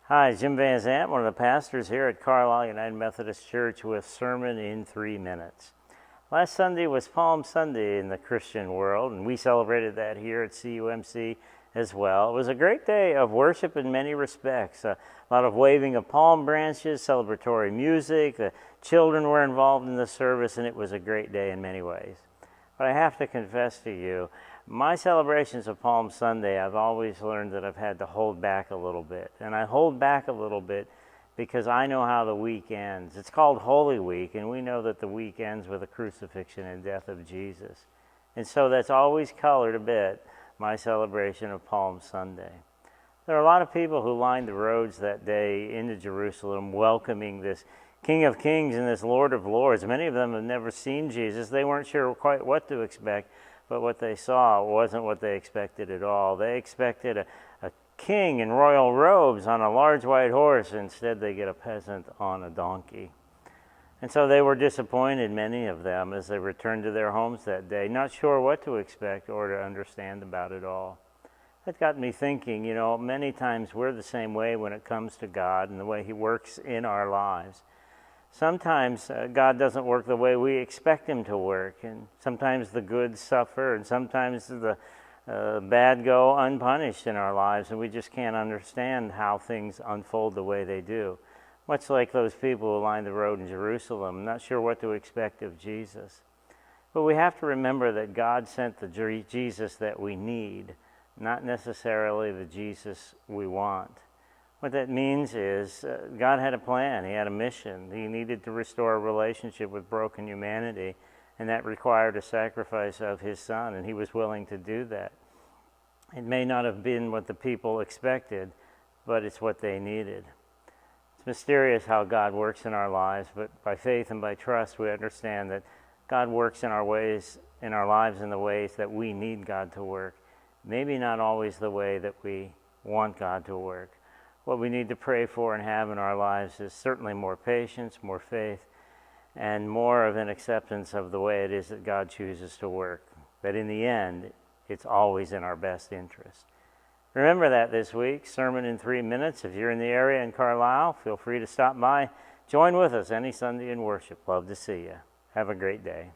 Hi, Jim Van Zant, one of the pastors here at Carlisle United Methodist Church with Sermon in 3 Minutes. Last Sunday was Palm Sunday in the Christian world, and we celebrated that here at CUMC as well. It was a great day of worship in many respects. A lot of waving of palm branches, celebratory music, the children were involved in the service, and it was a great day in many ways. But I have to confess to you, my celebrations of Palm Sunday, I've always learned that I've had to hold back a little bit. And I hold back a little bit because I know how the week ends. It's called Holy Week, and we know that the week ends with the crucifixion and death of Jesus. And so that's always colored a bit my celebration of Palm Sunday. There are a lot of people who lined the roads that day into Jerusalem welcoming this King of Kings and this Lord of Lords. Many of them have never seen Jesus. They weren't sure quite what to expect, but what they saw wasn't what they expected at all. They expected a king in royal robes on a large white horse. Instead, they get a peasant on a donkey. And so they were disappointed, many of them, as they returned to their homes that day, not sure what to expect or to understand about it all. That got me thinking, many times we're the same way when it comes to God and the way He works in our lives. Sometimes God doesn't work the way we expect Him to work, and sometimes the good suffer, and sometimes the bad go unpunished in our lives, and we just can't understand how things unfold the way they do. Much like those people who lined the road in Jerusalem, not sure what to expect of Jesus. But we have to remember that God sent the Jesus that we need, not necessarily the Jesus we want. What that means is God had a plan. He had a mission. He needed to restore a relationship with broken humanity, and that required a sacrifice of His Son, and He was willing to do that. It may not have been what the people expected, but it's what they needed. It's mysterious how God works in our lives, but by faith and by trust we understand that God works in our lives in the ways that we need God to work. Maybe not always the way that we want God to work. What we need to pray for and have in our lives is certainly more patience, more faith, and more of an acceptance of the way it is that God chooses to work. That in the end, it's always in our best interest. Remember that this week, Sermon in 3 Minutes. If you're in the area in Carlisle, feel free to stop by. Join with us any Sunday in worship. Love to see you. Have a great day.